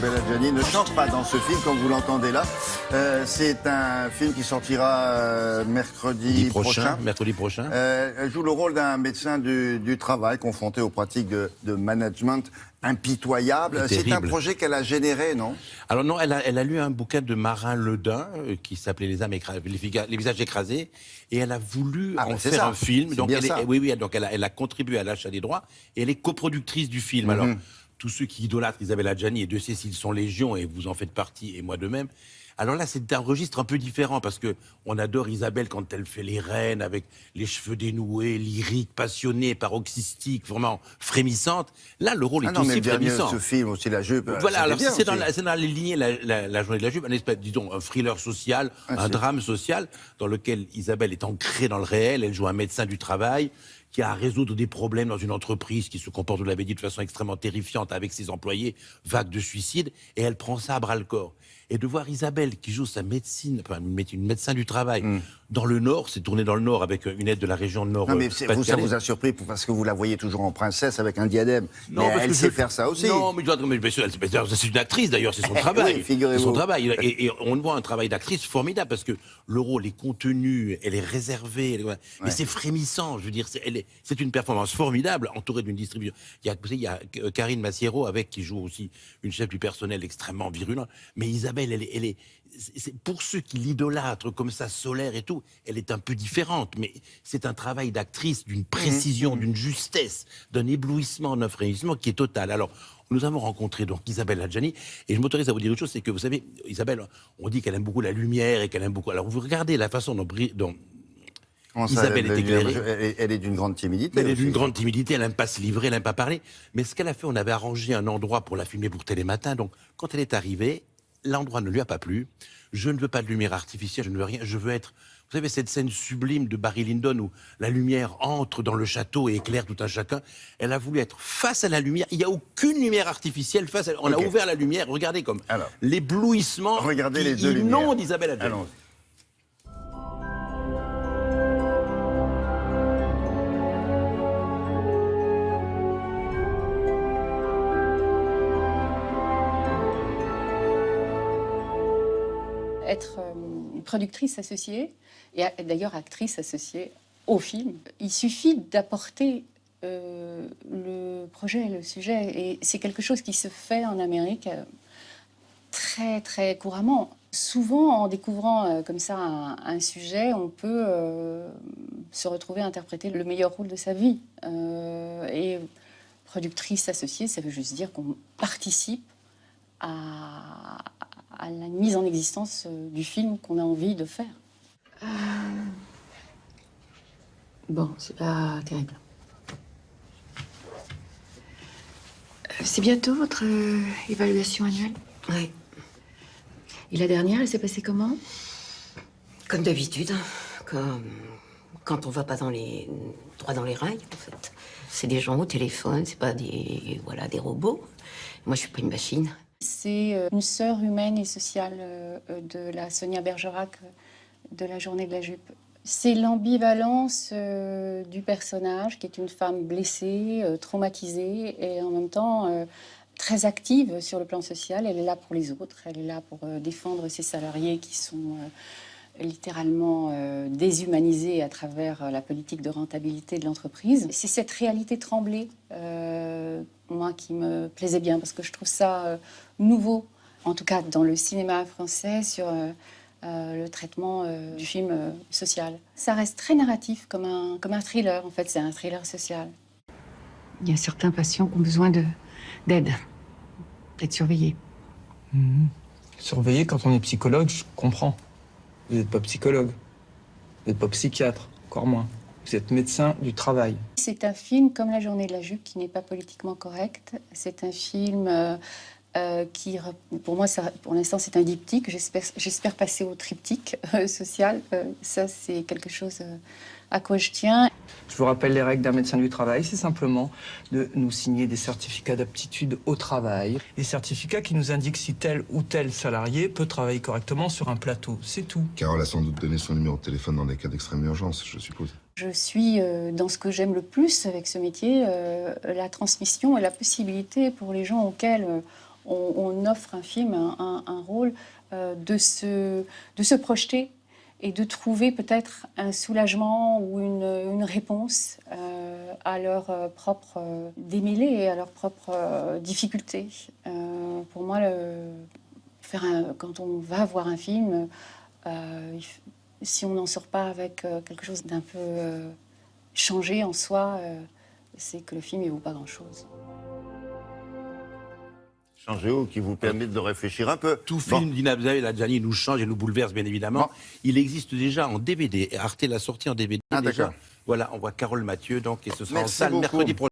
Isabelle Adjani ne chante pas dans ce film, comme vous l'entendez là. C'est un film qui sortira mercredi prochain. Mercredi prochain. Elle joue le rôle d'un médecin du travail confronté aux pratiques de management impitoyables. C'est un projet qu'elle a généré, non? Alors non, elle a lu un bouquin de Marin Ledin qui s'appelait Les visages écrasés, et elle a voulu en faire un film. Donc donc elle a contribué à l'achat des droits, et elle est coproductrice du film. Alors, tous ceux qui idolâtrent Isabelle Adjani, et Dieu sait s'ils sont légion, et vous en faites partie, et moi de même. Alors là, c'est un registre un peu différent, parce que on adore Isabelle quand elle fait les reines, avec les cheveux dénoués, lyrique, passionnée, paroxystique, vraiment frémissante. Là, le rôle est aussi frémissant. Ce film aussi, La Jupe. Voilà, alors c'est dans les lignées, la journée de la Jupe, un espèce, disons, un thriller social, un drame social, dans lequel Isabelle est ancrée dans le réel. Elle joue un médecin du travail qui a à résoudre des problèmes dans une entreprise qui se comporte, vous l'avez dit, de façon extrêmement terrifiante avec ses employés, vague de suicides, et elle prend ça à bras-le-corps. Et de voir Isabelle qui joue sa médecine, enfin une médecin du travail, dans le Nord, c'est tourné dans le Nord avec une aide de la région Nord. Non, mais vous, ça vous a surpris parce que vous la voyez toujours en princesse avec un diadème. Non, mais elle sait faire ça aussi. Non, mais c'est une actrice d'ailleurs, c'est son travail. Oui, figurez-vous. C'est son travail. Et on voit un travail d'actrice formidable parce que le rôle est contenu, elle est réservée, mais c'est frémissant. Je veux dire, c'est une performance formidable, entourée d'une distribution. Il y a Karine Massiero avec qui joue aussi une chef du personnel extrêmement virulente. Mais Isabelle, c'est pour ceux qui l'idolâtrent comme ça, solaire et tout, elle est un peu différente, mais c'est un travail d'actrice d'une précision, d'une justesse, d'un éblouissement, d'un frémissement qui est total. Alors, nous avons rencontré donc Isabelle Adjani, et je m'autorise à vous dire une chose, c'est que vous savez, Isabelle, on dit qu'elle aime beaucoup la lumière et qu'elle aime beaucoup. Alors, vous regardez la façon dont Isabelle est éclairée. Elle est d'une grande timidité. Elle est d'une grande timidité, elle n'aime pas se livrer, elle n'aime pas parler. Mais ce qu'elle a fait, on avait arrangé un endroit pour la filmer pour Télématin, donc quand elle est arrivée, l'endroit ne lui a pas plu. Je ne veux pas de lumière artificielle, je ne veux rien. Je veux être... Vous savez, cette scène sublime de Barry Lyndon où la lumière entre dans le château et éclaire tout un chacun. Elle a voulu être face à la lumière. Il n'y a aucune lumière artificielle face à... On a ouvert la lumière. Regardez comme l'éblouissement. Regardez les deux lumières. Non, d'Isabelle Adjani. Être une productrice associée, et d'ailleurs actrice associée au film, il suffit d'apporter le projet, le sujet, et c'est quelque chose qui se fait en Amérique très très couramment. Souvent, en découvrant comme ça un sujet, on peut se retrouver à interpréter le meilleur rôle de sa vie. Et productrice associée, ça veut juste dire qu'on participe à la mise en existence du film qu'on a envie de faire. Bon, c'est pas terrible. C'est bientôt votre évaluation annuelle? Oui. Et la dernière, elle s'est passée comment? Comme d'habitude, quand on va pas droit dans les rails, en fait. C'est des gens au téléphone, c'est pas des robots. Moi, je suis pas une machine. C'est une sœur humaine et sociale de la Sonia Bergerac de La Journée de la Jupe. C'est l'ambivalence du personnage, qui est une femme blessée, traumatisée, et en même temps très active sur le plan social. Elle est là pour les autres, elle est là pour défendre ses salariés qui sont littéralement déshumanisés à travers la politique de rentabilité de l'entreprise. C'est cette réalité tremblée, moi, qui me plaisait bien, parce que je trouve ça nouveau, en tout cas dans le cinéma français, sur le traitement du film social. Ça reste très narratif, comme un thriller, en fait, c'est un thriller social. Il y a certains patients qui ont besoin d'aide, d'être surveillés. Surveiller quand on est psychologue, je comprends. Vous n'êtes pas psychologue, vous n'êtes pas psychiatre, encore moins. Vous êtes médecin du travail. C'est un film comme La Journée de la Jupe qui n'est pas politiquement correct. C'est un film qui, pour moi, pour l'instant, c'est un diptyque. J'espère passer au triptyque social. Ça, c'est quelque chose à quoi je tiens. Je vous rappelle les règles d'un médecin du travail, c'est simplement de nous signer des certificats d'aptitude au travail. Des certificats qui nous indiquent si tel ou tel salarié peut travailler correctement sur un plateau. C'est tout. Carole a sans doute donné son numéro de téléphone dans des cas d'extrême urgence, je suppose. Je suis dans ce que j'aime le plus avec ce métier, la transmission et la possibilité pour les gens auxquels on offre un film, un rôle, de se projeter et de trouver peut-être un soulagement ou une réponse à leurs propres démêlés et à leurs propres difficultés. Pour moi, quand on va voir un film, si on n'en sort pas avec quelque chose d'un peu changé en soi, c'est que le film ne vaut pas grand-chose. Changer ou qui vous permettent de réfléchir un peu. Tout film d'Ina Ladjani nous change et nous bouleverse, bien évidemment. Bon. Il existe déjà en DVD. Arte l'a sorti en DVD. Ah, déjà. d'accord. Voilà, on voit Carole Mathieu, donc, et ce sera Merci en salle beaucoup. mercredi prochain.